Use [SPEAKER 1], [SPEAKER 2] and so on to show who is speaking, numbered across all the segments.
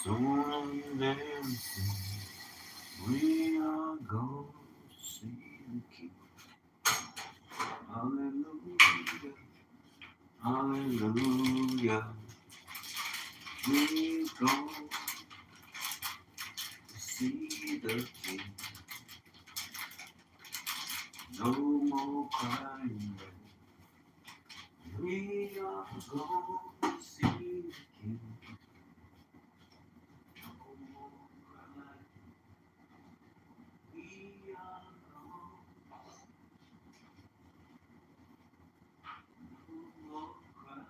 [SPEAKER 1] Soon very soon we are going to see the King. Hallelujah, hallelujah. We go to see the King. No more crying. We are going to see the King. No more crying. We are going no more crying.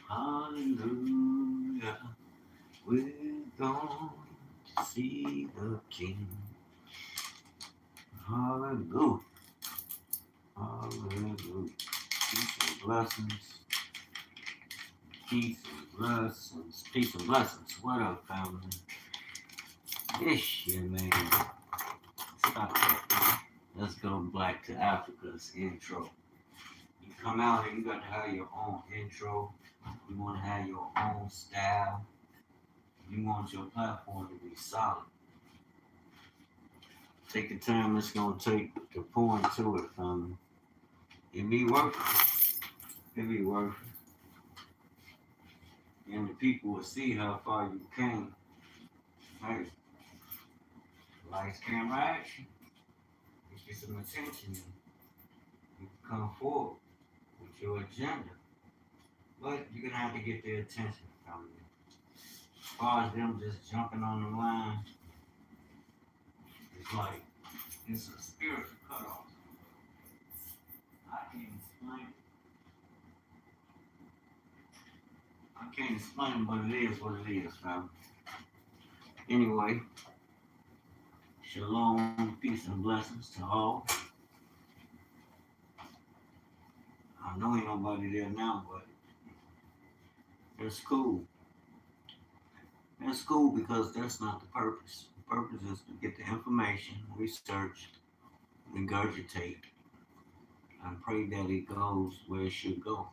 [SPEAKER 1] Hallelujah, we're going to see the King. Hallelujah, hallelujah. Peace and blessings, peace and blessings, peace and blessings. What up, family? This year, man. Stop that. Let's go back to Africa's intro. You come out here, you got to have your own intro. You want to have your own style. You want your platform to be solid. Take the time it's going to take to pour into it, family. It be worth it. It be worth it. And the people will see how far you came. Hey, lights, camera, action. Get some attention. You can come forward with your agenda. But you're going to have to get their attention, family. As far as them just jumping on the line, it's like, it's a spiritual cutoff. I can't explain it. I can't explain what it is, fam. Anyway, shalom, peace and blessings to all. I know ain't nobody there now, but that's cool. That's cool because that's not the purpose. The purpose is to get the information, research, regurgitate, and pray that it goes where it should go.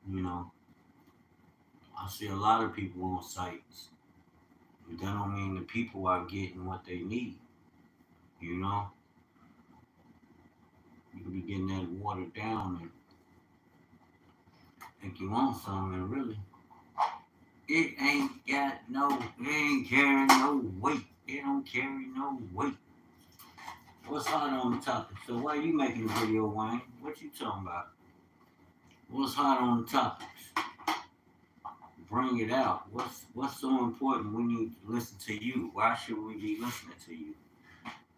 [SPEAKER 1] You know, I see a lot of people on sites. But that don't mean the people are getting what they need. You know? You can be getting that watered down and think you want something and really it ain't carrying no weight. It don't carry no weight. What's hot on the topic? So why you making the video, Wayne? What you talking about? What's hot on the topics? Bring it out. What's so important we need to listen to you? Why should we be listening to you?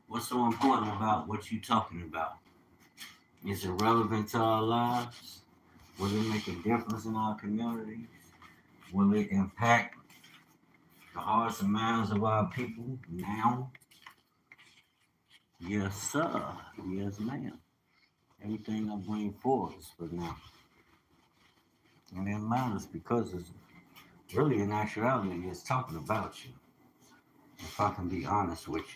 [SPEAKER 1] What's so important about what you talking about? Is it relevant to our lives? Will it make a difference in our communities? Will it impact the hearts and minds of our people now? Yes, sir. Yes, ma'am. Everything I bring forth is for now. And it matters because it's really, in actuality, it's talking about you. If I can be honest with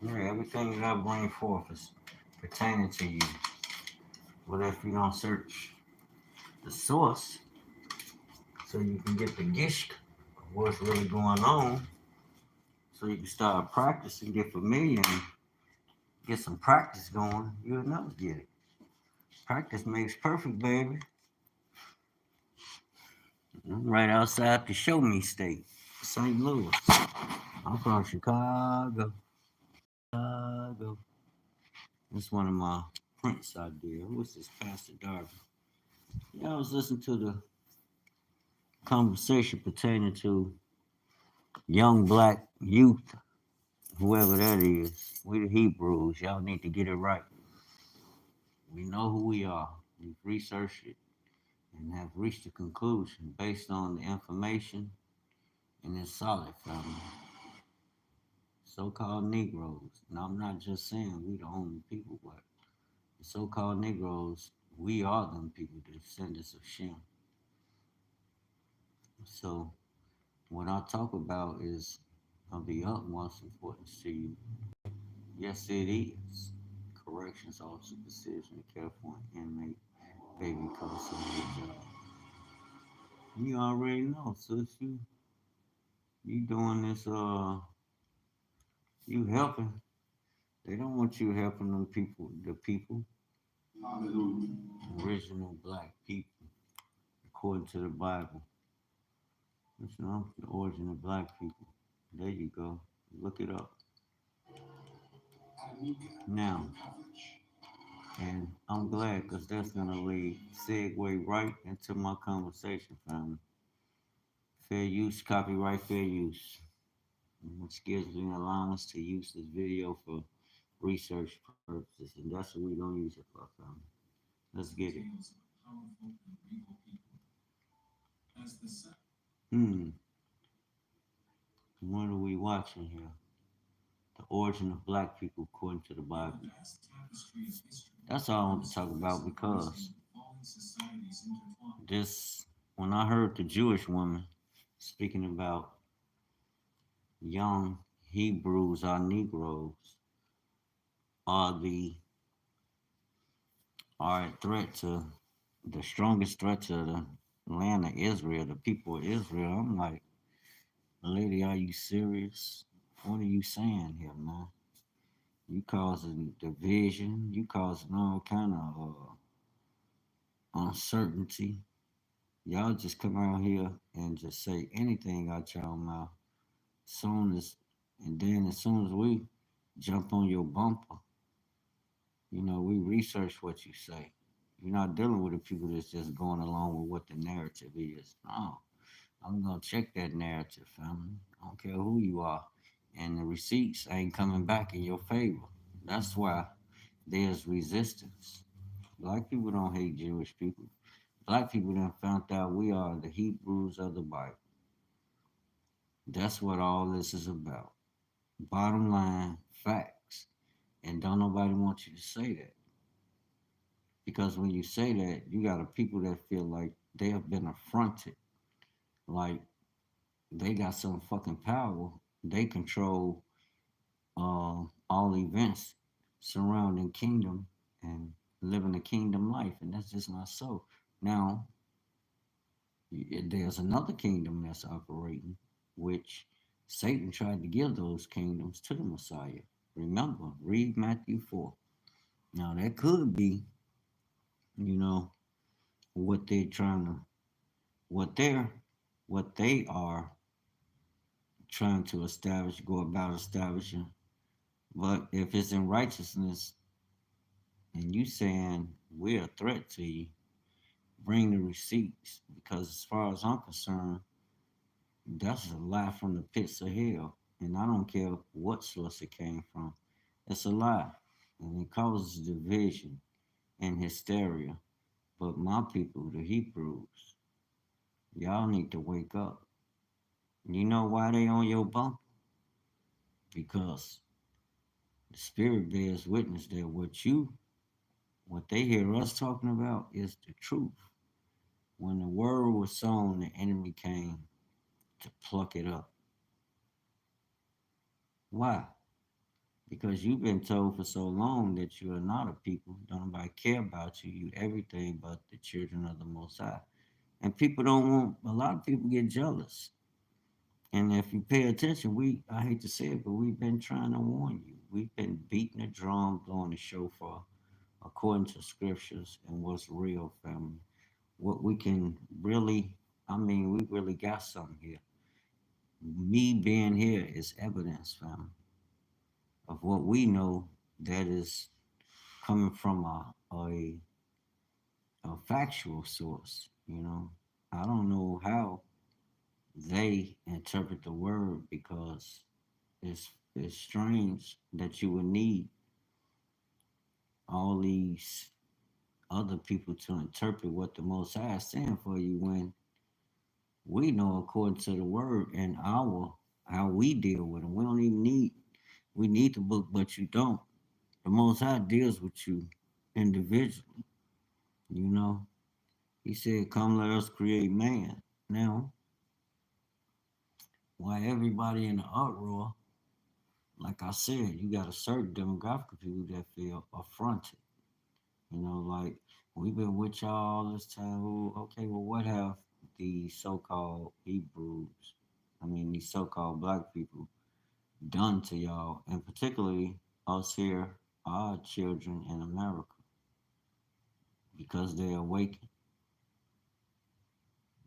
[SPEAKER 1] you. Yeah, everything that I bring forth is pertaining to you. But if you don't search the source, so you can get the gish of what's really going on, so you can start practicing, get familiar, and get some practice going, you'll never get it. Practice makes perfect, baby. I'm right outside the Show Me State, St. Louis. I'm from Chicago. That's one of my Prince ideas. What's this, Pastor Darby? Yeah, I was listening to the conversation pertaining to young black youth, whoever that is. We the Hebrews. Y'all need to get it right. We know who we are. We've researched it and have reached a conclusion based on the information and it's solid from so-called Negroes. And I'm not just saying we the only people, but the so-called Negroes, we are them people, the descendants of Shem. So what I talk about is of the utmost importance to you. Yes, it is. Corrections officer decision to care for an inmate, baby cause of your job. You already know, sis. You doing this. You helping. They don't want you helping them people. The people,
[SPEAKER 2] Hallelujah.
[SPEAKER 1] original black people, according to the Bible. Listen, I'm the origin of black people. There you go. Look it up now. And I'm glad because that's gonna lead segue right into my conversation, family. Fair use, copyright fair use, which gives me an allowance to use this video for research purposes, and that's what we're gonna use it for, family. Let's get it. Hmm, what are we watching here? The origin of black people according to the Bible. That's all I want to talk about because this, when I heard the Jewish woman speaking about young Hebrews or Negroes are the are a threat to the strongest threat to the land of Israel, the people of Israel. I'm like, lady, are you serious? What are you saying here, man? You causing division. You causing all kind of uncertainty. Y'all just come out here and just say anything out y'all mouth. Soon as and then as soon as we jump on your bumper, we research what you say. You're not dealing with the people that's just going along with what the narrative is. No, I'm gonna check that narrative, family. I don't care who you are, and the receipts ain't coming back in your favor. That's why there's resistance. Black people don't hate Jewish people. Black people done found out we are the Hebrews of the Bible. That's what all this is about. Bottom line, facts. And don't nobody want you to say that. Because when you say that, you got a people that feel like they have been affronted. Like they got some fucking power. They control all events surrounding kingdom and living a kingdom life. And that's just not so. Now, there's another kingdom that's operating, which Satan tried to give those kingdoms to the Messiah. Remember, read Matthew 4. Now, that could be, you know, what they're trying to, what they're, what they are trying to establish, go about establishing. But if it's in righteousness and you saying we're a threat to you, bring the receipts. Because as far as I'm concerned, that's a lie from the pits of hell. And I don't care what source it came from. It's a lie. And it causes division and hysteria. But my people, the Hebrews, y'all need to wake up. You know why they on your bump? Because the spirit bears witness that what they hear us talking about is the truth. When the word was sown, the enemy came to pluck it up. Why? Because you've been told for so long that you are not a people. Don't nobody care about you. You everything but the children of the Most High. And people don't want. A lot of people get jealous. And if you pay attention, I hate to say it, but we've been trying to warn you. We've been beating the drum, blowing the shofar, according to scriptures and what's real, family. What we can really, we really got something here. Me being here is evidence, family, of what we know that is coming from a a factual source. I don't know how they interpret the word because it's strange that you would need all these other people to interpret what the Most High is saying for you when we know according to the word and our how we deal with them. We don't even need we need the book, but you don't. The Most High deals with you individually. You know, He said, "Come, let us create man." Now, while everybody in the uproar, like I said, you got a certain demographic of people that feel affronted. Like we've been with y'all all this time. Well, okay, well, what have the so-called Hebrews, these so-called black people, done to y'all, and particularly us here, our children in America, because they're awakened?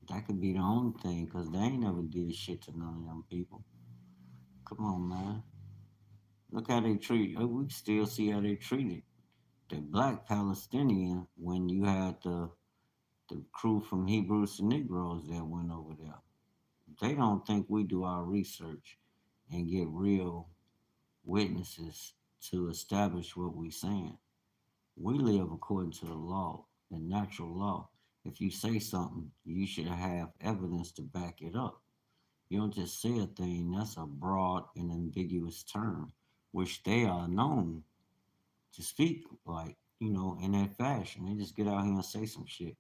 [SPEAKER 1] That could be the only thing, because they ain't never did shit to none of them people. Come on, man. Look how they treat. We still see how they treated the black Palestinian when you had the crew from Hebrews to Negroes that went over there. They don't think we do our research and get real witnesses to establish what we're saying. We live according to the law, the natural law. If you say something, you should have evidence to back it up. You don't just say a thing, that's a broad and ambiguous term, which they are known to speak like, in that fashion. They just get out here and say some shit.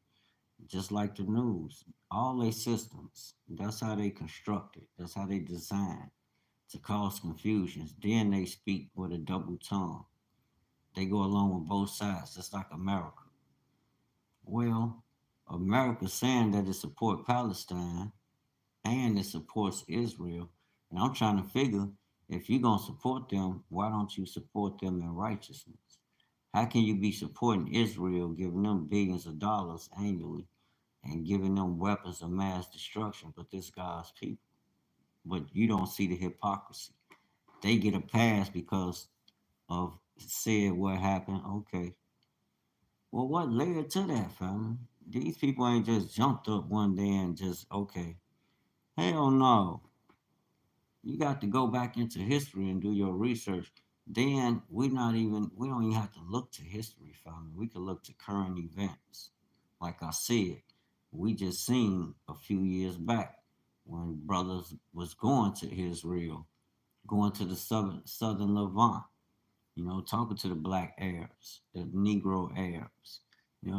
[SPEAKER 1] Just like the news. All their systems, that's how they construct it. That's how they design to cause confusions. Then they speak with a double tongue. They go along with both sides, just like America. Well, America's saying that it supports Palestine and it supports Israel. And I'm trying to figure, if you're going to support them, why don't you support them in righteousness? How can you be supporting Israel, giving them billions of dollars annually, and giving them weapons of mass destruction, but this God's people? But you don't see the hypocrisy. They get a pass because of said what happened. Okay. Well, what led to that, family? These people ain't just jumped up one day and just, okay. Hell no. You got to go back into history and do your research. Then we don't even have to look to history, family. We can look to current events. Like I said, we just seen a few years back when brothers was going to Israel, going to the southern Levant, talking to the black Arabs, the Negro Arabs,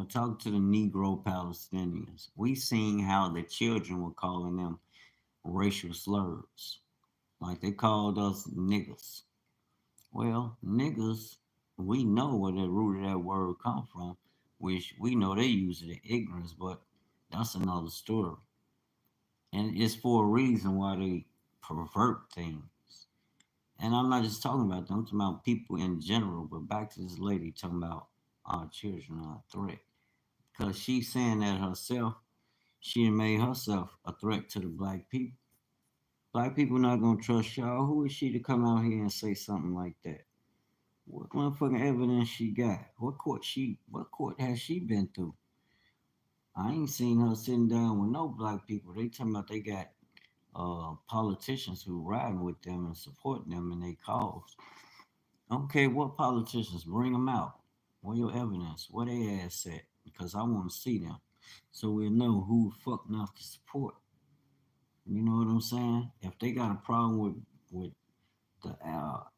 [SPEAKER 1] talking to the Negro Palestinians. We seen how the children were calling them racial slurs. Like they called us niggas. Well, niggas, we know where the root of that word come from, which we know they use it in ignorance, but that's another story. And it's for a reason why they pervert things. And I'm not just talking about them, I'm talking about people in general. But back to this lady talking about our children are a threat. Because she's saying that herself, she made herself a threat to the black people. Black people not gonna trust y'all. Who is she to come out here and say something like that? What motherfucking evidence she got? What court has she been through? I ain't seen her sitting down with no black people. They talking about they got politicians who riding with them and supporting them in their cause. Okay, what politicians? Bring them out. Where your evidence? Where they ass at? Because I want to see them, so we'll know who the fuck not to support. You know what I'm saying? If they got a problem with the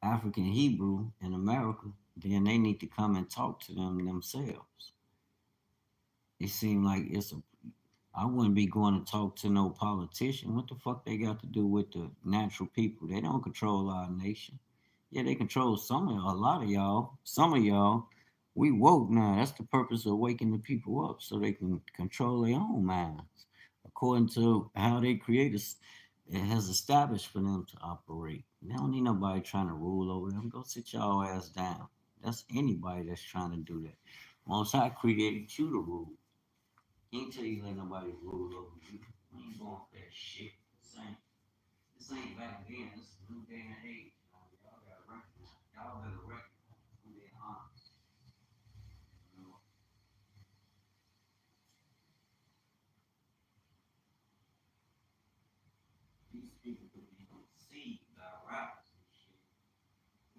[SPEAKER 1] African Hebrew in America, then they need to come and talk to them themselves. It seems like I wouldn't be going to talk to no politician. What the fuck they got to do with the natural people? They don't control our nation. Yeah, they control a lot of y'all. Some of y'all, we woke now. That's the purpose of waking the people up so they can control their own minds according to how they create us. It has established for them to operate. They don't need nobody trying to rule over them. Go sit y'all ass down. That's anybody that's trying to do that. Once I created you to rule. He ain't tell you let nobody rule over you. We ain't going for that shit. This ain't back then. This is a new day and age. Y'all gotta recognize. Y'all better recognize who they are. You know? People could be deceived by rappers and shit.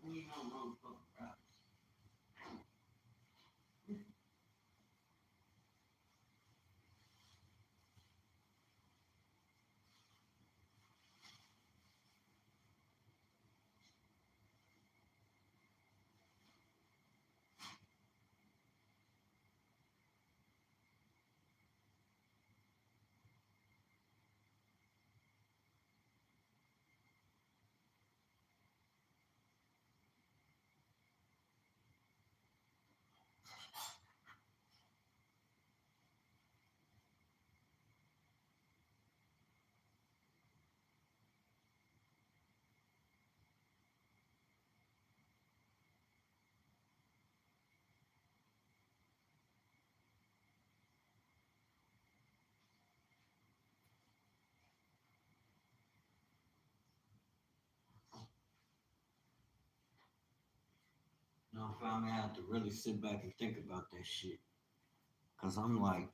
[SPEAKER 1] We ain't no motherfucking rappers. You know, family, I have to really sit back and think about that shit. Cause I'm like,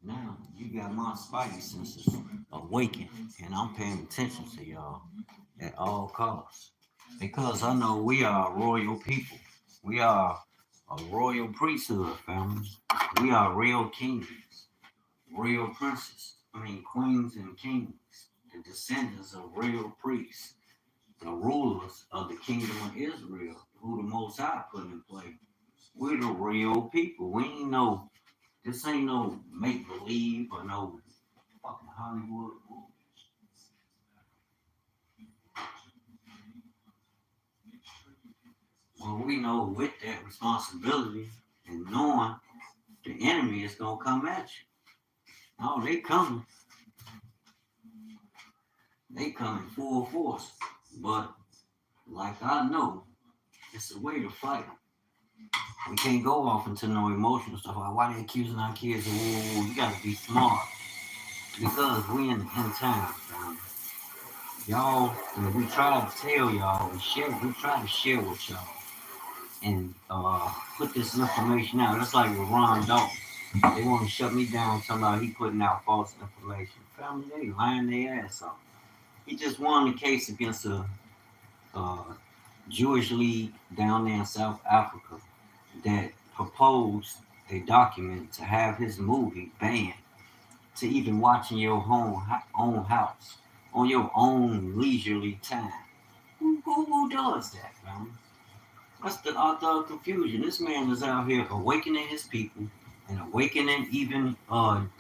[SPEAKER 1] now you got my spidey senses awakened, and I'm paying attention to y'all at all costs. Because I know we are a royal people. We are a royal priesthood, family. We are real kings, real princes. I mean, queens and kings, the descendants of real priests, the rulers of the kingdom of Israel, who the Most High put in place. We're the real people. We ain't no, this ain't no make believe or no fucking Hollywood movie. Well, we know with that responsibility and knowing the enemy is gonna come at you. Oh, they coming. They coming full force. But like I know, it's a way to fight 'em. We can't go off into no emotional stuff like why they accusing our kids. Whoa, you gotta be smart because we in time. Y'all, and we try to tell y'all, we try to share with y'all and put this information out. That's like with Ron Dalton. They want to shut me down talking about he putting out false information. Family, they lying their ass off. He just won the case against a uh, Jewish league down there in South Africa that proposed a document to have his movie banned to even watch in your own house on your own leisurely time. Who does that, man? That's the author of confusion. This man is out here awakening his people and awakening even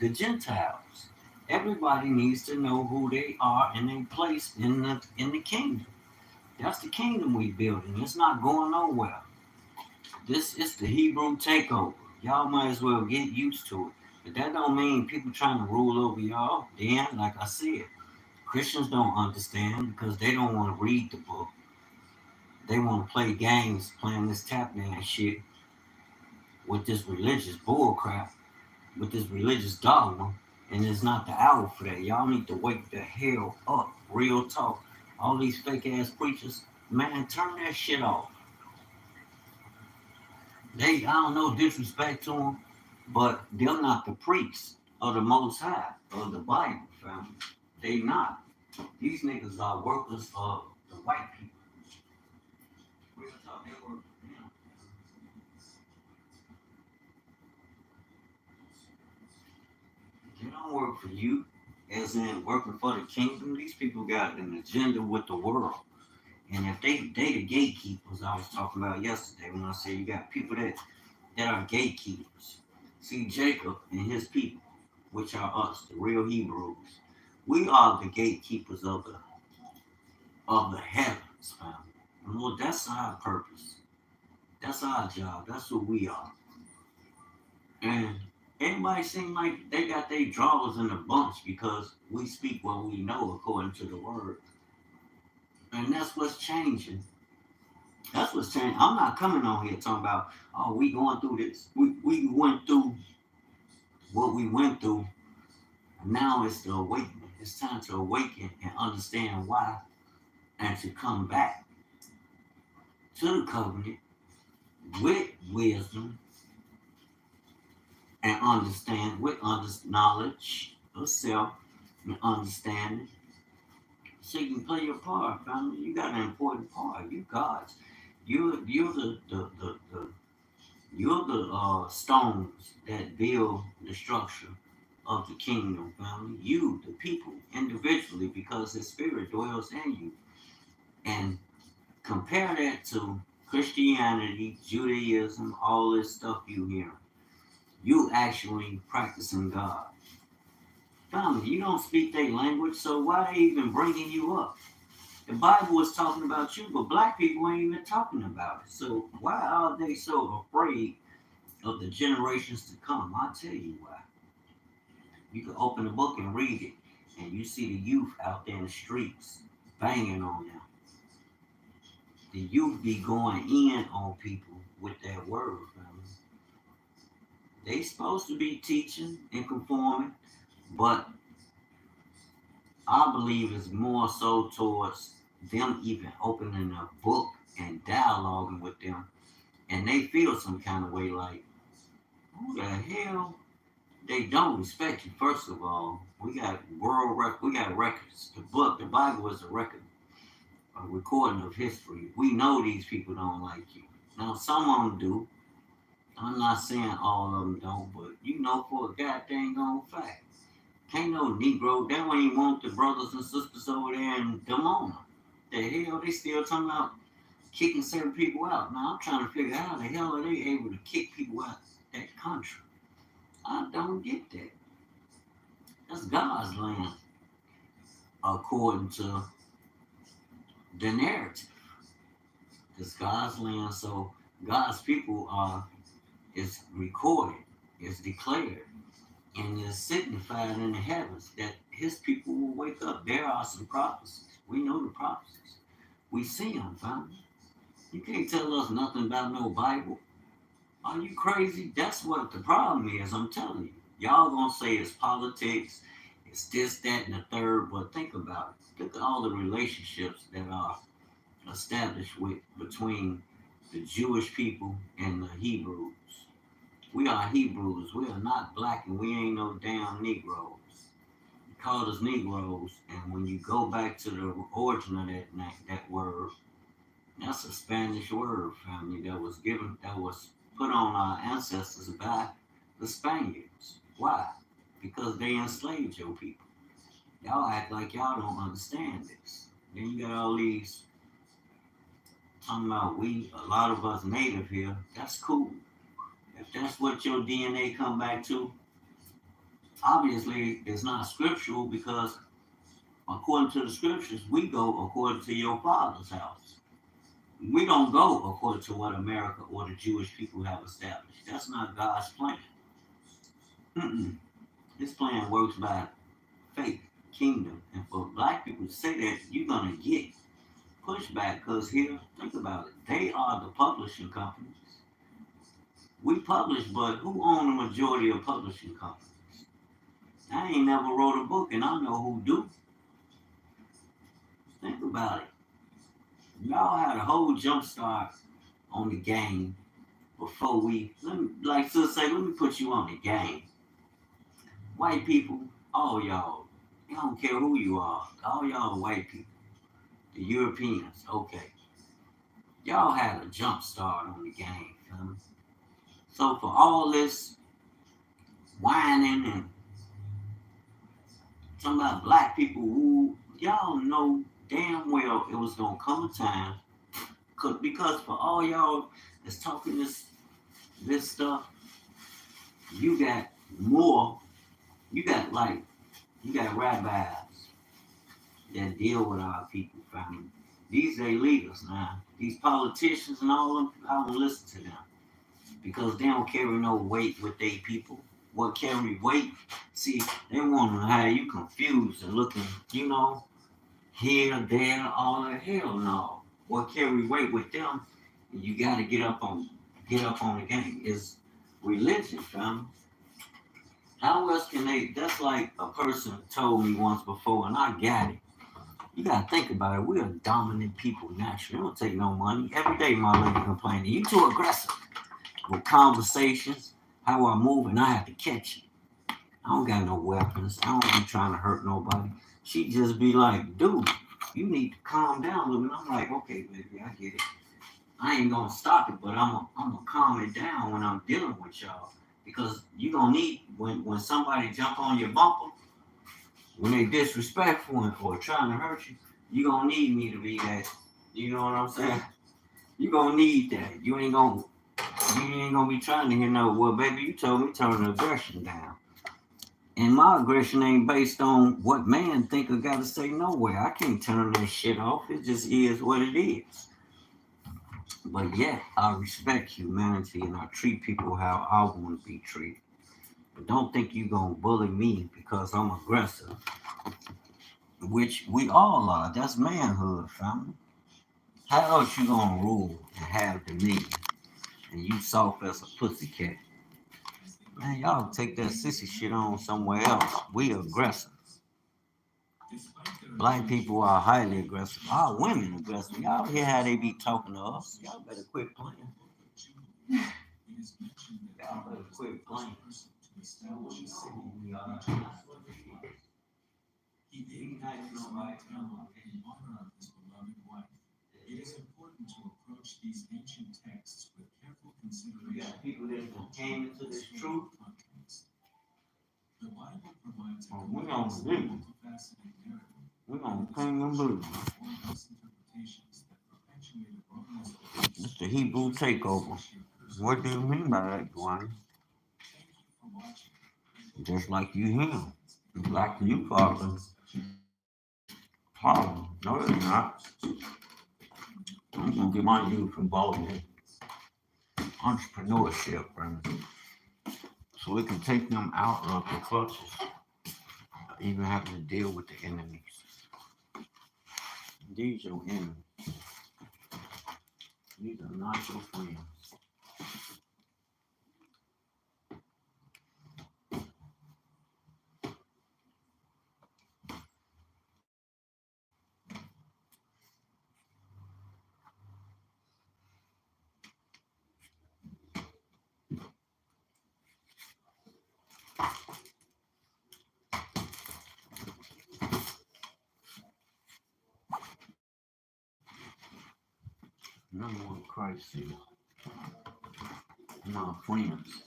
[SPEAKER 1] the Gentiles. Everybody needs to know who they are and their place in the kingdom. That's the kingdom we building. It's not going nowhere. This is the Hebrew takeover. Y'all might as well get used to it. But that don't mean people trying to rule over y'all. Then, like I said, Christians don't understand because they don't want to read the book. They want to play games, playing this tap dance shit with this religious bullcrap, with this religious dogma, and it's not the hour for that. Y'all need to wake the hell up. Real talk. All these fake ass preachers, man, turn that shit off. I don't know, disrespect to them, but they're not the priests of the Most High of the Bible, fam. They not. These niggas are workers of the white people. Real talk, they work for them. They don't work for you, as in working for the kingdom. These people got an agenda with the world. And if they the gatekeepers I was talking about yesterday when I said you got people that are gatekeepers. See Jacob and his people, which are us, the real Hebrews. We are the gatekeepers of the heavens, fam. And Lord, that's our purpose. That's our job. That's who we are. And everybody seem like they got their drawers in a bunch because we speak what we know according to the word. And that's what's changing. That's what's changing. I'm not coming on here talking about, oh, we going through this. We went through what we went through. Now it's the awakening. It's time to awaken and understand why and to come back to the covenant with wisdom and understand with knowledge of self and understanding. So you can play your part, family. You got an important part. You God's. You're the stones that build the structure of the kingdom, family. You, the people, individually, because His Spirit dwells in you. And compare that to Christianity, Judaism, all this stuff you hear. You actually practicing God. Family, you don't speak their language, so why they even bringing you up? The Bible is talking about you, but black people ain't even talking about it. So why are they so afraid of the generations to come? I'll tell you why. You can open the book and read it, and you see the youth out there in the streets banging on them. The youth be going in on people with that word, family. They supposed to be teaching and conforming, but I believe it's more so towards them even opening a book and dialoguing with them, and they feel some kind of way like, who the hell? They don't respect you. First of all, we got we got records. The Bible is a record, a recording of history. We know these people don't like you. Now, some of them do. I'm not saying all of them don't, but you know for a goddamn on fact. Can't no Negro, they don't even want the brothers and sisters over there in Demona. The hell, they still talking about kicking certain people out. Now, I'm trying to figure out how the hell are they able to kick people out of that country. I don't get that. That's God's land, according to the narrative. It's God's land, so God's people are is recorded, is declared, and is signified in the heavens that His people will wake up. There are some prophecies. We know the prophecies. We see them, family. You can't tell us nothing about no Bible. Are you crazy? That's what the problem is. I'm telling you. Y'all gonna say it's politics, it's this, that, and the third, but think about it. Look at all the relationships that are established between the Jewish people and the Hebrews. We are Hebrews. We are not black, and we ain't no damn Negroes. You call us Negroes, and when you go back to the origin of that word, that's a Spanish word, family, that was put on our ancestors by the Spaniards. Why? Because they enslaved your people. Y'all act like y'all don't understand this. Then you got all these talking about a lot of us native here. That's cool. If that's what your DNA come back to, obviously it's not scriptural because according to the scriptures, we go according to your father's house. We don't go according to what America or the Jewish people have established. That's not God's plan. Mm-mm. His plan works by faith, kingdom. And for black people to say that, you're going to get pushback because here, think about it. They are the publishing companies. We publish, but who own the majority of publishing companies? I ain't never wrote a book, and I know who do. Think about it. Y'all had a whole jump start on the game before like to say, let me put you on the game. White people, all y'all, I don't care who you are, all y'all white people, the Europeans, okay. Y'all had a jump start on the game, family. So for all this whining and talking about black people who y'all know damn well it was gonna come a time because for all y'all that's talking this stuff, you got more. You got rabbis that deal with our people, family. These are leaders now. These politicians and all of them, I don't listen to them because they don't carry no weight with their people. What carry weight? See, they want to have you confused and looking, here, there, all that. Hell no. What carry weight with them? You got to get up on the game. Is religion, family. How else can they? That's like a person told me once before, and I got it. You gotta think about it. We're dominant people naturally. It don't take no money. Every day my lady complaining, you too aggressive with conversations, how I move, and I have to catch it. I don't got no weapons. I don't be trying to hurt nobody. She just be like, dude, you need to calm down a little bit. I'm like, okay, baby, I get it. I ain't gonna stop it, but I'm gonna calm it down when I'm dealing with y'all. Because you gonna need when somebody jump on your bumper, when they disrespectful or trying to hurt you, you gonna need me to be that. You know what I'm saying? You gonna need that. You ain't gonna be trying to hear no. Well, baby, you told me turn the aggression down, and my aggression ain't based on what man think I gotta say nowhere. I can't turn that shit off. It just is what it is. But yet, I respect humanity and I treat people how I want to be treated. But don't think you gonna bully me because I'm aggressive, which we all are. That's manhood, family. How else you gonna rule and have dominion and you soft as a pussycat? Man, y'all take that sissy shit on somewhere else. We aggressive. Black people are highly aggressive. Our women aggressive. Y'all hear how they be talking to us? Y'all better quit playing. Y'all better quit playing. We got people that came into this truth. We're gonna believe them. We're gonna claim them believe them. It's the Hebrew takeover. What do you mean by that, Dwayne? Just like you him. Like you, Father. Father. No, it's not. I'm gonna get my youth involved in entrepreneurship, friends, so we can take them out of the clutches, even having to deal with the enemies. These your enemies. These are not your friends. Number one Christ said, I'm not friends,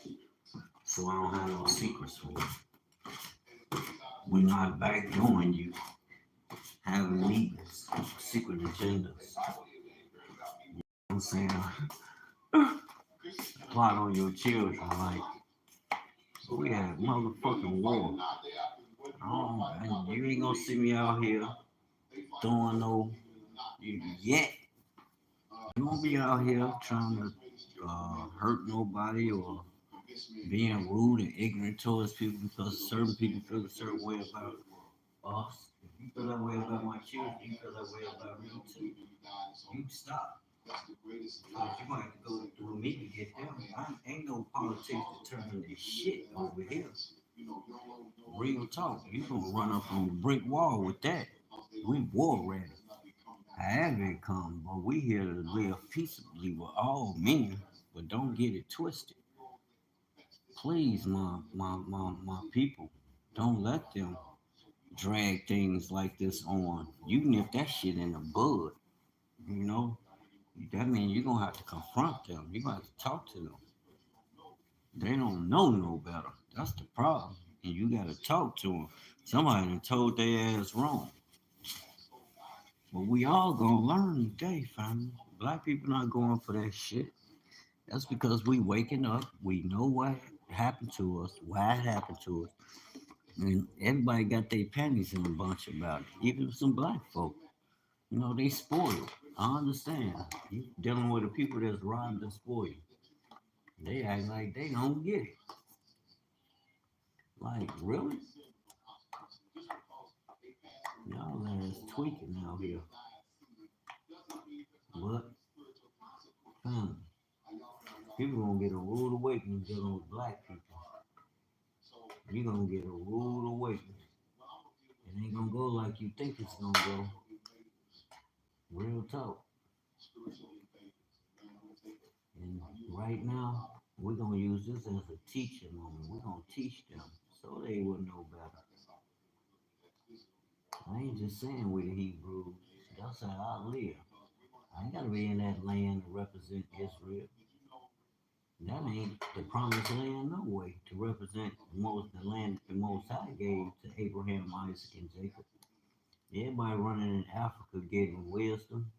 [SPEAKER 1] so I don't have no secrets for you. We're not backdoing you, having meetings, secret agendas. I'm saying, plot on your children, like, we had motherfucking war. Oh, and you ain't gonna see me out here throwing no, yet. You won't be out here trying to hurt nobody or being rude and ignorant towards people because certain people feel a certain way about us. If you feel that way about my children, you feel that way about me too. You stop. Because you're going to have to go through me to get them. Ain't no politics determining this shit over here. Real talk. You gonna run up on the brick wall with that. We war ready. However it comes, but we here to live peaceably with all men, but don't get it twisted. Please, my people, don't let them drag things like this on. You nip that shit in the bud, you know? That means you're gonna have to confront them. You're gonna have to talk to them. They don't know no better. That's the problem. And you gotta talk to them. Somebody done told their ass wrong. But we all gonna learn today, family. Black people not going for that shit. That's because we waking up. We know what happened to us, why it happened to us. And everybody got their panties in a bunch about it. Even some black folk. You know, they spoiled. I understand. You dealing with the people that's robbed and spoiled. They act like they don't get it. Like, really? Y'all ass tweaking out here. But, fam, people gonna get a rude awakening dealing with black people. You gonna get a rude awakening. It ain't gonna go like you think it's gonna go. Real talk. And right now, we're gonna use this as a teaching moment. We're gonna teach them. So they would know better. I ain't just saying we the Hebrews. That's how I live. I ain't gotta be in that land to represent Israel. That ain't the promised land no way to represent the land the Most High gave to Abraham, Isaac, and Jacob. Everybody running in Africa getting wisdom,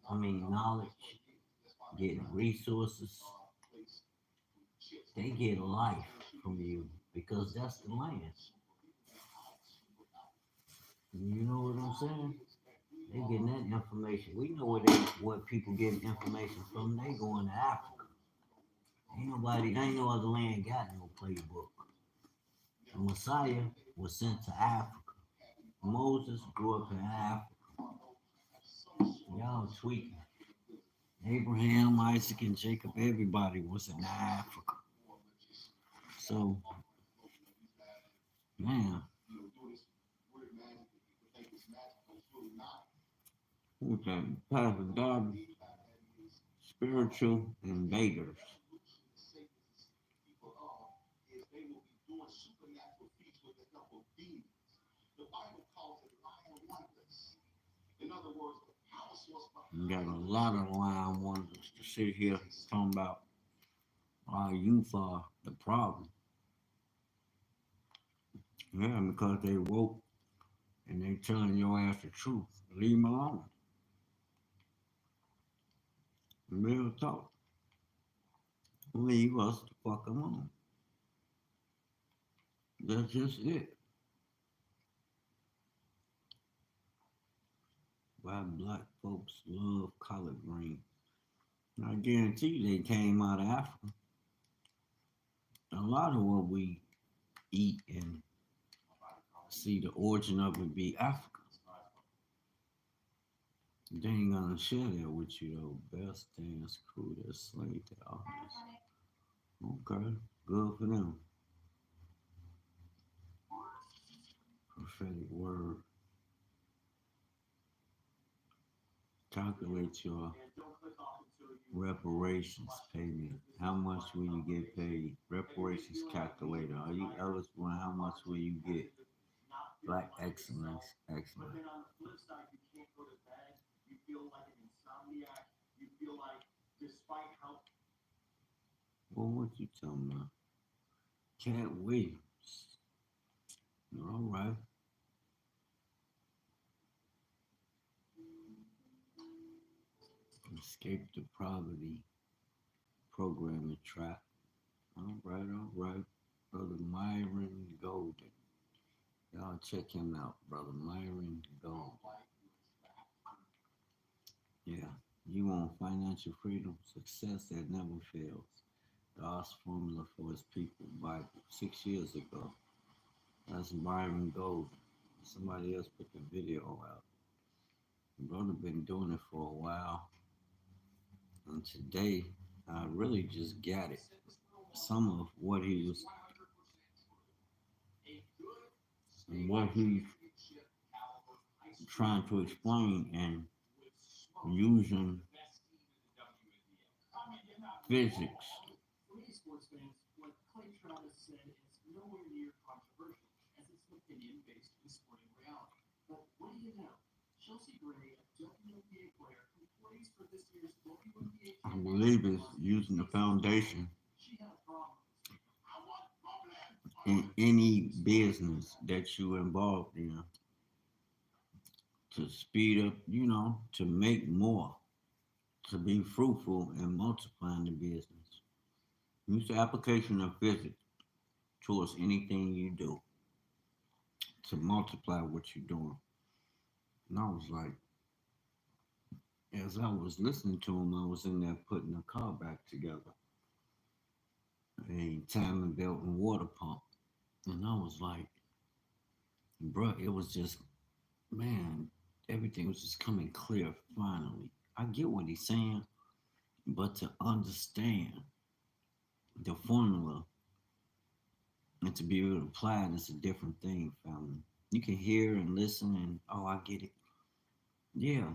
[SPEAKER 1] knowledge, getting resources. They get life from you because that's the land. You know what I'm saying? They getting that information. We know what people getting information from. They going to Africa. Ain't no other land got no playbook. The Messiah was sent to Africa. Moses grew up in Africa. Y'all tweaking. Abraham, Isaac, and Jacob, everybody was in Africa. So, man, okay, Pastor God, spiritual invaders. You got a lot of lying wonders to sit here talking about our youth are the problem. Yeah, because they woke and they telling your ass the truth. Leave them alone. Real talk. Leave us the fuck alone. That's just it. Why black folks love collard greens. I guarantee you they came out of Africa. A lot of what we eat and see the origin of it be Africa. They ain't gonna share that with you though. Best dance crew that slayed the office. Okay, good for them. Prophetic word. Calculate your reparations payment. How much will you get paid? Reparations calculator. Are you eligible? How much will you get? Black excellence. Excellent. Well, what you talking about? Cat Williams. All right. Escape the poverty programming trap. All right, all right. Brother Myron Golden. Y'all check him out, Brother Myron Golden. Yeah. You want financial freedom, success that never fails. God's formula for his people, Bible, 6 years ago. That's Myron Golden. Somebody else put the video out. The brother been doing it for a while. And today, I really just got it. Some of what he was and what he's trying to explain and using physics. I believe it's using the foundation in any business that you involved in to speed up, to make more, to be fruitful and multiplying the business. Use the application of physics towards anything you do to multiply what you're doing. And I was like, as I was listening to him, I was in there putting the car back together, a timing belt and water pump. And I was like, bruh, it was just, man, everything was just coming clear finally. I get what he's saying, but to understand the formula and to be able to apply it is a different thing, family. You can hear and listen and, oh, I get it. Yeah,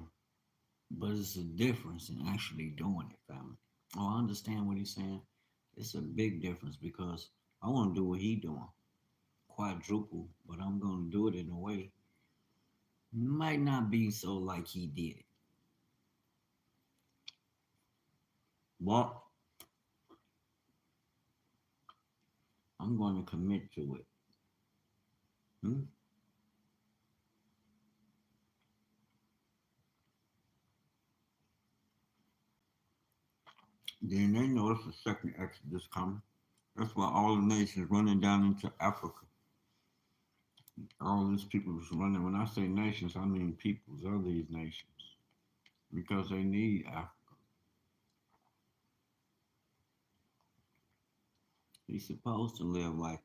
[SPEAKER 1] but it's a difference in actually doing it, family. Oh, I understand what he's saying. It's a big difference because I want to do what he doing, quadruple, but I'm gonna do it in a way might not be so like he did it, but I'm going to commit to it. Hmm? Then they know it's the second Exodus coming. That's why all the nations running down into Africa. All these people is running. When I say nations, I mean peoples of these nations because they need Africa. He's supposed to live like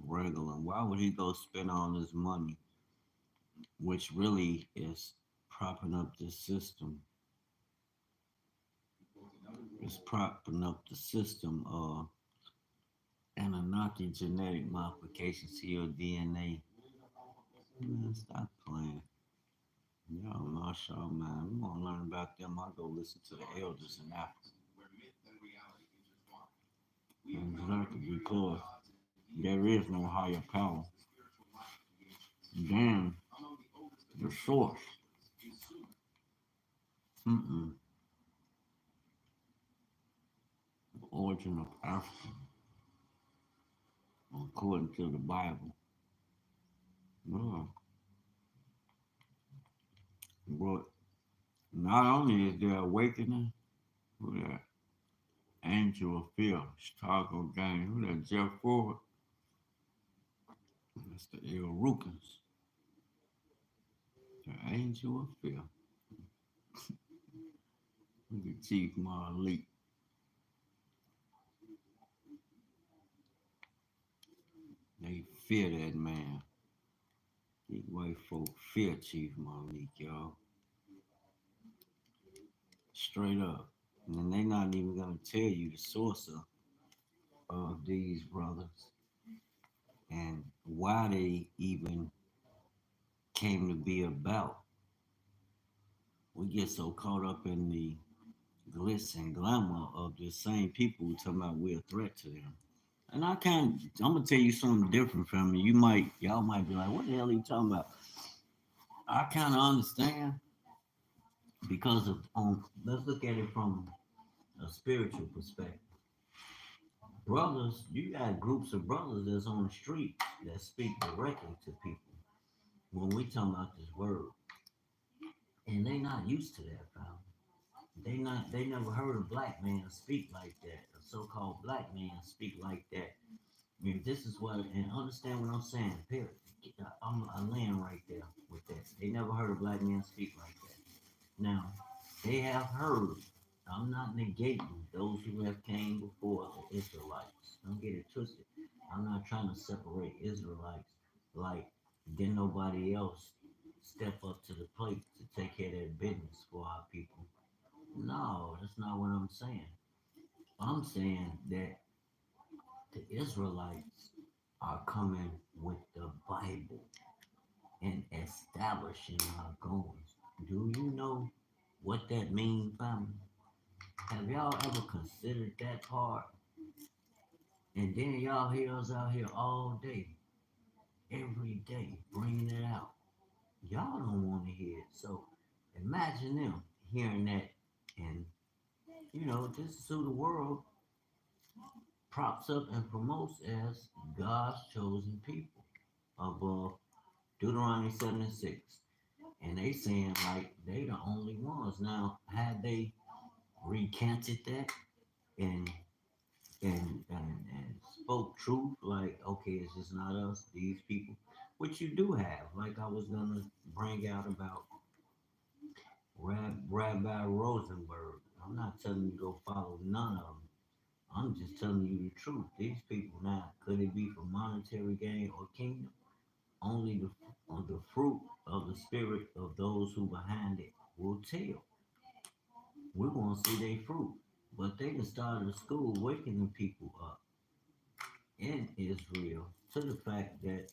[SPEAKER 1] regular. Why would he go spend all this money, which really is propping up this system? It's propping up the system of Anunnaki genetic modifications to your DNA. Man, stop playing. Y'all lost y'all mind. We want to learn about them. I go listen to the elders in Africa. Exactly, because there is no higher power than the source. Mm-mm. The origin of Africa, according to the Bible. Yeah. But not only is there awakening, who that? Angel of Fear, Chicago gang. Who that? Jeff Ford. That's the El Rukins. The Angel of Fear. Look at Chief Malik. They fear that man. These white folk fear Chief Malik, y'all. Straight up. And they not even gonna tell you the source of these brothers and why they even came to be about. We get so caught up in the glitz and glamour of the same people who talking about we're a threat to them. And I'm gonna tell you something different, family. Y'all might be like, what the hell are you talking about? I kind of understand because let's look at it from a spiritual perspective. Brothers, you got groups of brothers that's on the street that speak directly to people when we talking about this word, and they not used to that, fam. They never heard a black man speak like that, a so-called black man speak like that. I mean, this is what, and understand what I'm saying. Period. I land right there with that. They never heard a black man speak like that. Now, they have heard. I'm not negating those who have came before the Israelites. Don't get it twisted. I'm not trying to separate Israelites like didn't nobody else step up to the plate to take care of their business for our people. No, that's not what I'm saying. I'm saying that the Israelites are coming with the Bible and establishing our goals. Do you know what that means, family? Have y'all ever considered that part? And then y'all hear us out here all day, every day, bringing it out. Y'all don't want to hear it. So imagine them hearing that, and this is who the world props up and promotes as God's chosen people above Deuteronomy 7 and 6. And they saying like they the only ones. Now, had they recanted that and and spoke truth, like, okay, it's just not us, these people, which you do have, like I was gonna bring out about Rabbi Rosenberg. I'm not telling you to go follow none of them. I'm just telling you the truth. These people now, could it be for monetary gain or kingdom? Only the fruit of the spirit of those who behind it will tell. We're gonna see their fruit. But they can start a school waking people up in Israel to the fact that,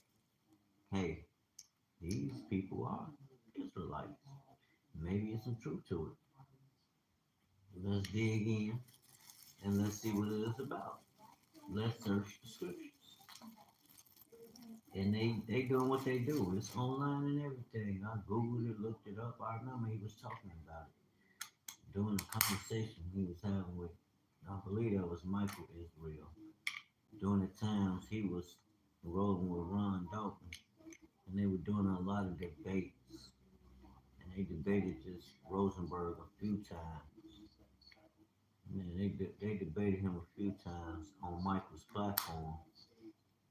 [SPEAKER 1] hey, these people are Israelites. Maybe it's some truth to it. Let's dig in and let's see what it is about. Let's search the scriptures. And they doing what they do. It's online and everything. I googled it, looked it up. I remember he was talking about it during the conversation he was having with, I believe that was Michael Israel. During the times he was rolling with Ron Dalton, and they were doing a lot of debates, and they debated this Rosenberg a few times. Man, they debated him a few times on Michael's platform.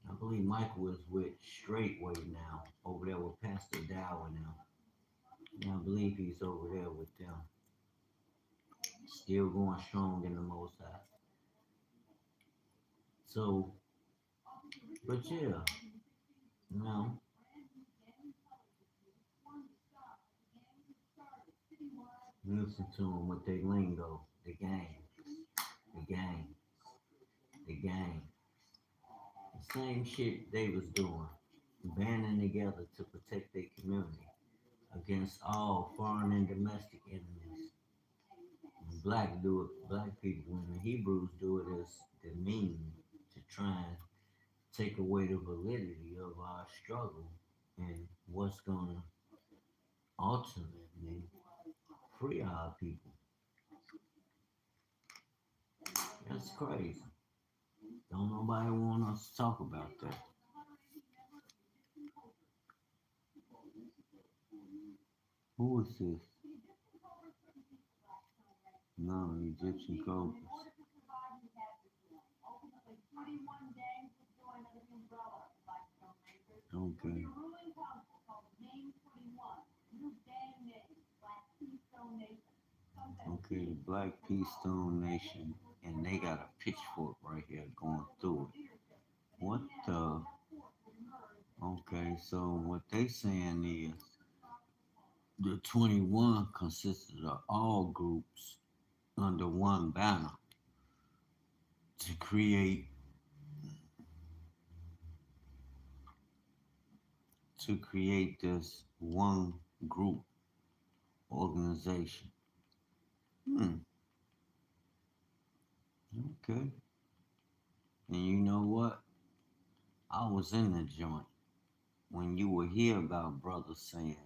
[SPEAKER 1] I believe Michael is with Straightway now, over there with Pastor Dow and them. And I believe he's over there with them, still going strong in the Most High. So, but yeah, you know, listen to them with their lingo, the gang, the gang, the gang. The same shit they was doing, banding together to protect their community against all foreign and domestic enemies. When black do it, black people, when the Hebrews do it as the mean to try and take away the validity of our struggle and what's gonna ultimately free our people. That's crazy. Don't nobody want us to talk about that. Who is this? No, Egyptian cobras. Okay. Okay, the Black Peace Stone Nation, and they got a pitchfork right here going through it. What the? Okay, so what they saying is the 21 consisted of all groups under one banner to create this one group organization. Hmm. Okay. And you know what? I was in the joint when you would hear about brothers saying,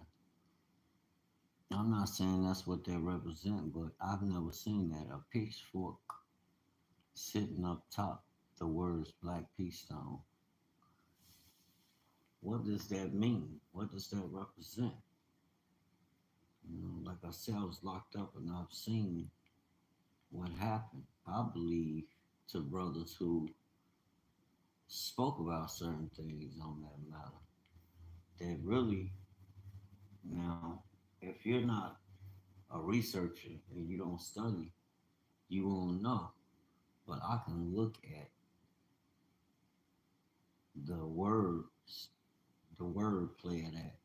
[SPEAKER 1] I'm not saying that's what they represent, but I've never seen that. A pitchfork sitting up top, the words Black Peace Stone. What does that mean? What does that represent? You know, like I said, I was locked up and I've seen what happened. I believe to brothers who spoke about certain things on that matter. That really, now, if you're not a researcher and you don't study, you won't know. But I can look at the words, the wordplay of that.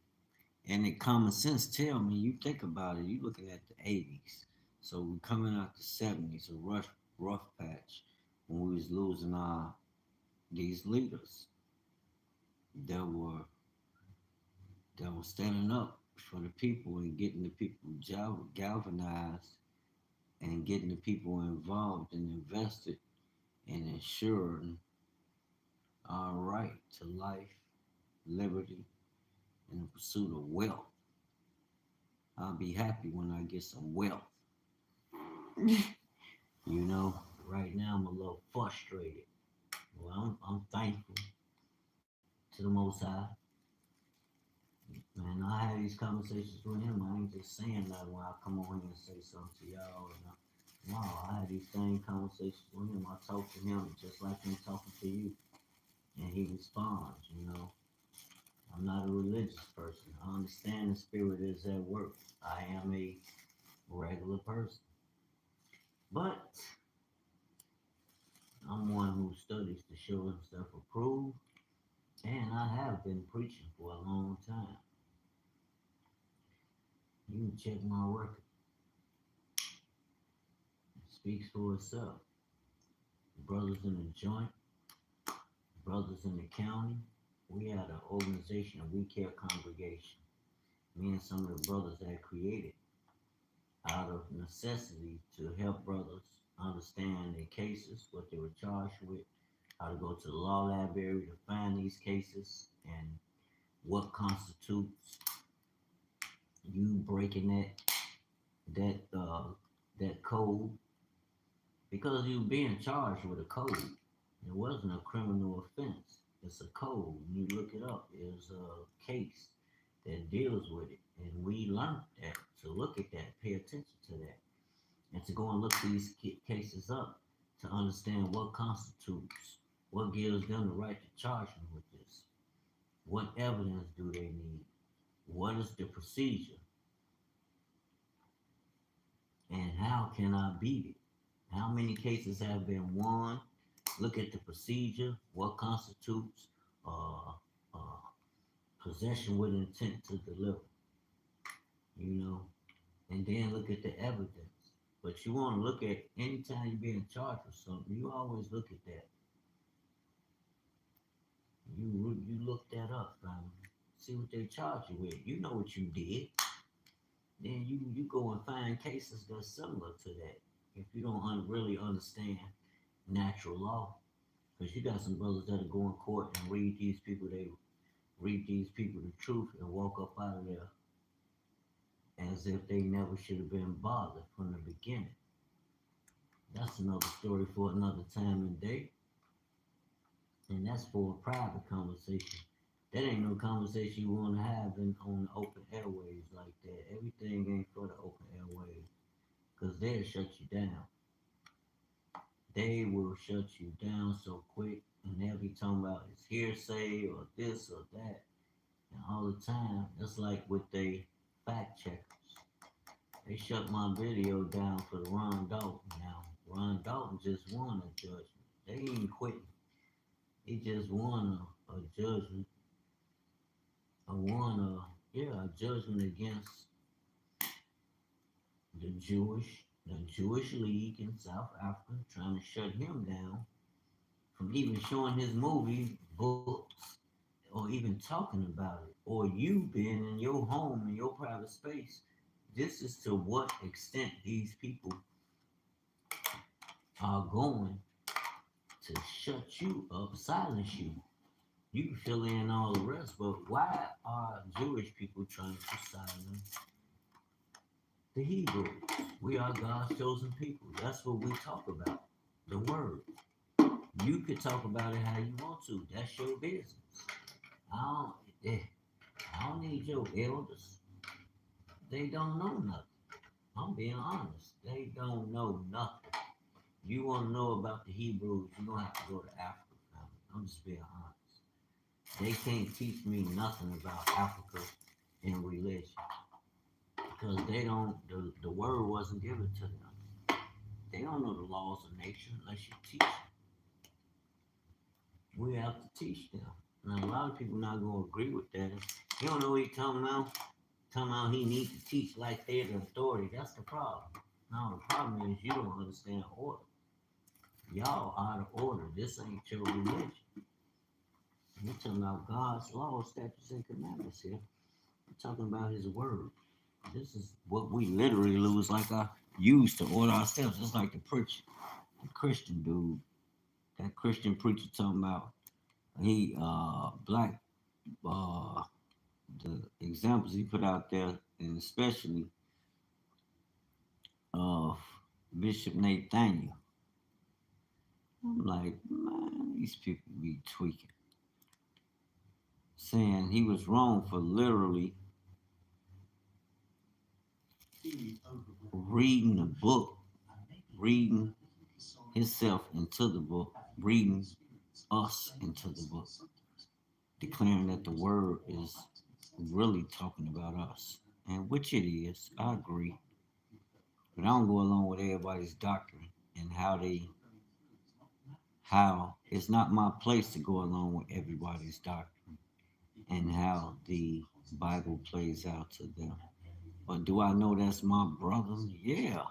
[SPEAKER 1] And the common sense tell me, you think about it, you looking at the 80s. So we coming out the 70s, a rough patch when we was losing our these leaders that were that were standing up for the people and getting the people galvanized and getting the people involved and invested in ensuring our right to life, liberty, and the pursuit of wealth. I'll be happy when I get some wealth. You know, right now I'm a little frustrated. Well, I'm thankful to the Most High. And I had these conversations with him. I ain't just saying that when I come on here and say something to y'all. No, I had these same conversations with him. I talk to him just like I'm talking to you. And he responds, you know. I'm not a religious person. I understand the spirit is at work. I am a regular person. But I'm one who studies to show himself approved. And I have been preaching for a long time. You can check my record. It speaks for itself. Brothers in the joint, brothers in the county. We had an organization, a We Care congregation. Me and some of the brothers that created out of necessity to help brothers understand their cases, what they were charged with, how to go to the law library to find these cases, and what constitutes you breaking that code, because you're being charged with a code. It wasn't a criminal offense. It's a code. You look it up. There's a case that deals with it, and we learned that to look at that, pay attention to that, and to go and look these cases up to understand what constitutes, what gives them the right to charge me with this. What evidence do they need? What is the procedure? And how can I beat it? How many cases have been won? Look at the procedure. What constitutes uh, uh, possession with intent to deliver? You know, and then look at the evidence. But you want to look at anytime you're being charged with something, you always look at that. You look that up, see what they charge you with. You know what you did. Then you go and find cases that's similar to that. If you don't really understand natural law, because you got some brothers that go in court and read these people the truth and walk up out of there as if they never should have been bothered from the beginning. That's another story for another time and day, and that's for a private conversation. That ain't no conversation you want to have on the open airways like that. Everything ain't for the open airways, because they'll shut you down. They will shut you down so quick, and they'll be talking about it's hearsay or this or that, and all the time. It's like with they fact checkers. They shut my video down for the Ron Dalton. Now Ron Dalton just won a judgment. They ain't quitting. He just won a judgment. A judgment against the Jewish League in South Africa, trying to shut him down from even showing his movie, books, or even talking about it, or you being in your home, in your private space. This is to what extent these people are going to shut you up, silence you. You can fill in all the rest, but why are Jewish people trying to silence the Hebrews? We are God's chosen people. That's what we talk about. The word. You can talk about it how you want to. That's your business. I don't, eh, I don't need your elders. They don't know nothing. I'm being honest. They don't know nothing. You want to know about the Hebrews, you're going to have to go to Africa. I'm just being honest. They can't teach me nothing about Africa and religion, because they don't, the word wasn't given to them. They don't know the laws of nature unless you teach them. We have to teach them. Now, a lot of people not going to agree with that. You don't know what he's talking about. Talking about he needs to teach like they're the authority. That's the problem. Now, the problem is you don't understand order. Y'all out of order. This ain't your religion. We're talking about God's law, statutes, and commandments here. We're talking about his word. This is what we literally lose, like I used to order ourselves. It's like the Christian dude, that Christian preacher talking about he black the examples he put out there, and especially of Bishop Nathaniel. I'm like, man, these people be tweaking. Saying he was wrong for literally reading the book, reading himself into the book, reading us into the book, declaring that the word is really talking about us. And which it is, I agree. But I don't go along with everybody's doctrine and how it's not my place to go along with everybody's doctrine and how the Bible plays out to them. But do I know that's my brother? Yeah.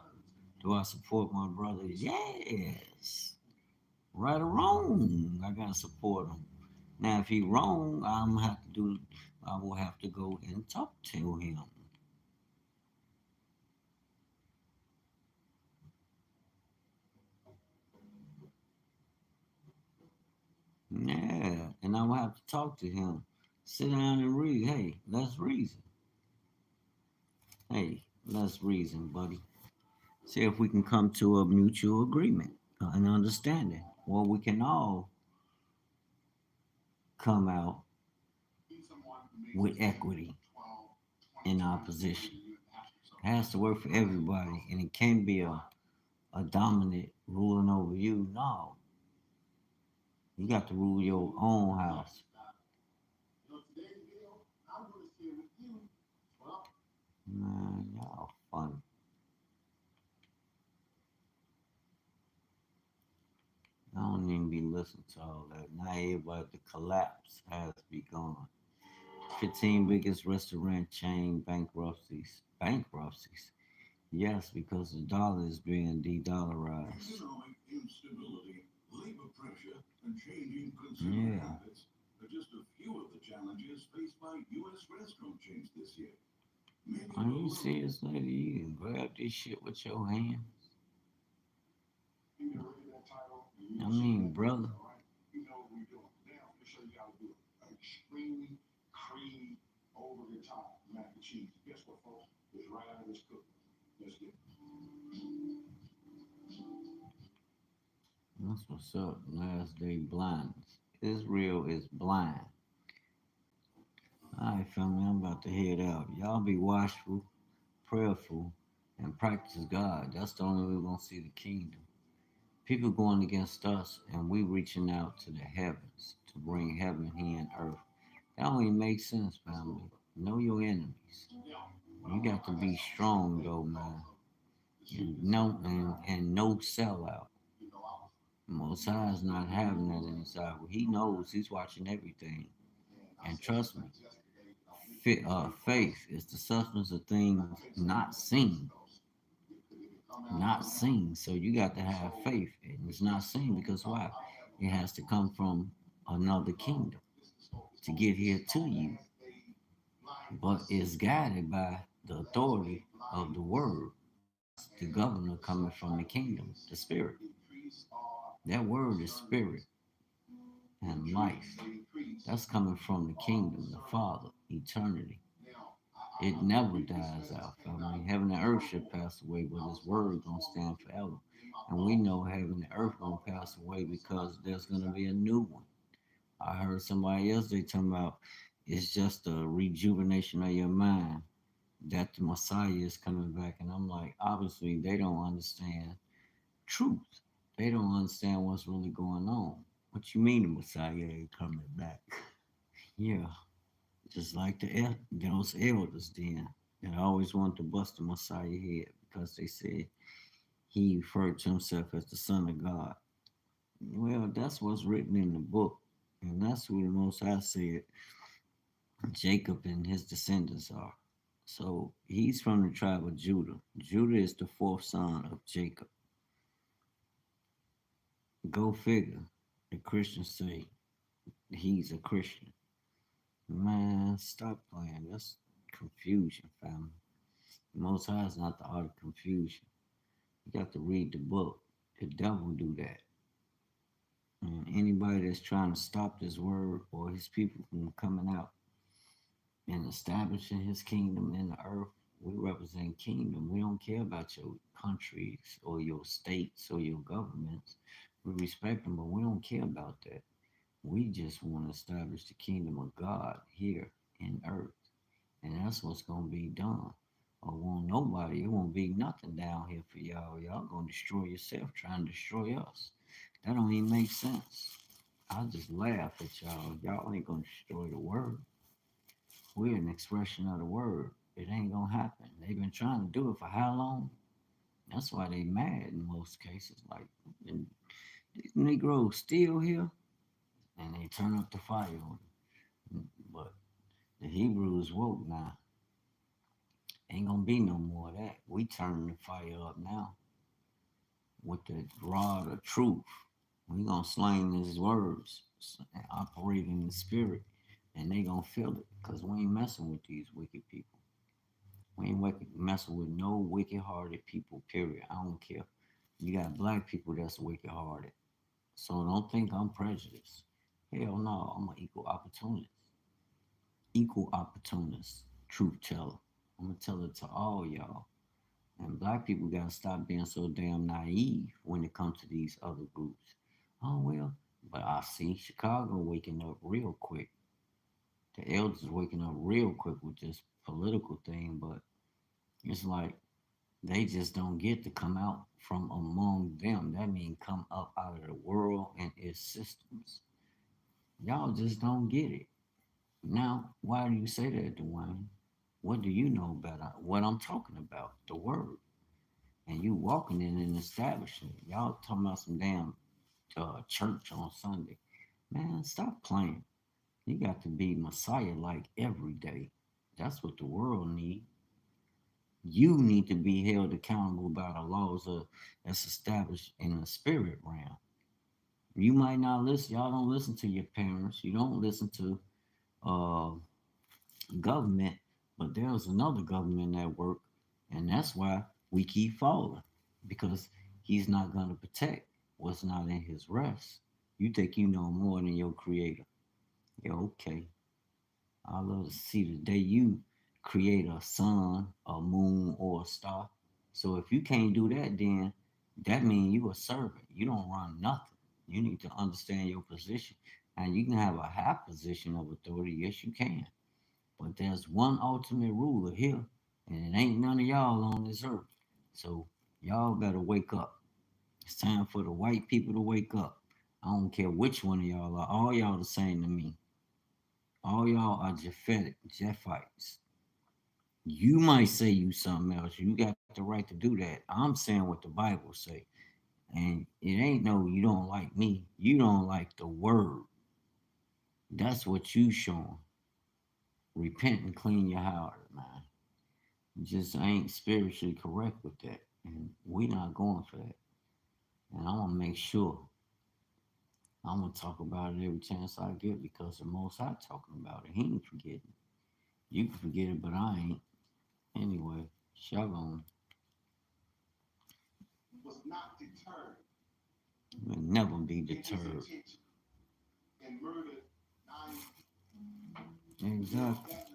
[SPEAKER 1] Do I support my brother? Yes. Right or wrong, I gotta support him. Now, if he wrong, I will have to go and talk to him. have to talk to him. Sit down and read. Hey, let's reason. Hey, let's reason, buddy. See if we can come to a mutual agreement, an understanding, where we can all come out with equity in our position. It has to work for everybody, and it can't be a dominant ruling over you. No, you got to rule your own house. Man, y'all funny. I don't even be listening to all that. Now everybody, the collapse has begun. 15 biggest restaurant chain bankruptcies. Bankruptcies. Yes, because the dollar is being de-dollarized.
[SPEAKER 2] Economic instability, labor pressure, and changing consumer
[SPEAKER 1] Yeah.
[SPEAKER 2] habits are just a few of the challenges faced by U.S. restaurant chains this year. Many
[SPEAKER 1] Are
[SPEAKER 2] will
[SPEAKER 1] you
[SPEAKER 2] look
[SPEAKER 1] serious, lady? You can grab this shit with your hand.
[SPEAKER 2] you know, in that title,
[SPEAKER 1] I mean, brother.
[SPEAKER 2] all right? You know what we're doing. Now, let me show you how to do it. Extremely creamy, over the top mac and cheese. Guess what, folks? It's right out of this cookie. Let's get it.
[SPEAKER 1] That's what's up. Last day blindness. Israel is blind. Alright, family, I'm about to head out. Y'all be watchful, prayerful, and practice God. That's the only way we're gonna see the kingdom. People going against us, and we reaching out to the heavens to bring heaven here on earth. That don't even make sense, family. Know your enemies. You got to be strong, though, man. And no sellout. Most High's not having that inside. He knows he's watching everything. And trust me, faith is the substance of things not seen. Not seen. So you got to have faith. And it's not seen because why? It has to come from another kingdom to get here to you. But it's guided by the authority of the word. That's the governor coming from the kingdom, the spirit. That word is spirit and life. That's coming from the kingdom, the Father, eternity. It never dies out, family. Heaven and earth should pass away, but His word gonna stand forever. And we know heaven and earth gonna pass away because there's gonna be a new one. I heard somebody yesterday talking about it's just a rejuvenation of your mind that the Messiah is coming back, and I'm like, obviously they don't understand truth. They don't understand what's really going on. What you mean the Messiah ain't coming back? Yeah, just like those elders then that always wanted to bust the Messiah head because they said he referred to himself as the Son of God. Well, that's what's written in the book, and that's who the Most High said Jacob and his descendants are. So he's from the tribe of Judah. Judah is the fourth son of Jacob. Go figure. The Christians say he's a Christian. Man, stop playing. That's confusion, family. Most High is not the art of confusion. You got to read the book. The devil do that. And anybody that's trying to stop this word or his people from coming out and establishing his kingdom in the earth, we represent kingdom. We don't care about your countries or your states or your governments. We respect them, but we don't care about that. We just want to establish the kingdom of God here in earth. And that's what's going to be done. Or won't nobody, it won't be nothing down here for y'all. Y'all going to destroy yourself trying to destroy us. That don't even make sense. I just laugh at y'all. Y'all ain't going to destroy the word. We're an expression of the word. It ain't going to happen. They've been trying to do it for how long? That's why they mad in most cases. Like, and these Negroes still here, and they turn up the fire on them. But the Hebrews woke now. Ain't gonna be no more of that. We turn the fire up now with the rod of truth. We gonna slang his words and operate in the spirit, and they gonna feel it. Cause we ain't messing with these wicked people. We ain't messing with no wicked-hearted people. Period. I don't care. You got black people that's wicked-hearted. So don't think I'm prejudiced. Hell no, I'm an equal opportunist, truth teller. I'm gonna tell it to all y'all. And black people gotta stop being so damn naive when it comes to these other groups. Oh well, but I see Chicago waking up real quick. The elders waking up real quick with this political thing, but it's like they just don't get to come out from among them. That means come up out of the world and its systems. Y'all just don't get it. Now, why do you say that, Dwayne? What do you know about what I'm talking about? The word. And you walking in an establishment. Y'all talking about some damn church on Sunday. Man, stop playing. You got to be Messiah like every day. That's what the world need. You need to be held accountable by the laws that's established in the spirit realm. You might not listen. Y'all don't listen to your parents. You don't listen to uh, government, but there's another government at work, and that's why we keep falling because he's not going to protect what's not in his rest. You think you know more than your creator. Yeah, okay. I love to see the day you create a sun, a moon, or a star. So if you can't do that, then that means you a servant. You don't run nothing. You need to understand your position. And you can have a half position of authority. Yes, you can. But there's one ultimate ruler here, and it ain't none of y'all on this earth. So y'all better wake up. It's time for the white people to wake up. I don't care which one of y'all are. All y'all the same to me. All y'all are Japhites. You might say you something else. You got the right to do that. I'm saying what the Bible say. And it ain't no you don't like me. You don't like the word. That's what you showing. Repent and clean your heart, man. You just ain't spiritually correct with that. And we not going for that. And I'm gonna make sure I'm gonna talk about it every chance I get because the most I talking about it, he ain't forgetting. You can forget it, but I ain't. Anyway, shalom.
[SPEAKER 2] Was not deterred
[SPEAKER 1] Will never be
[SPEAKER 2] in his
[SPEAKER 1] deterred.
[SPEAKER 2] intention and murdered 9
[SPEAKER 1] Exactly.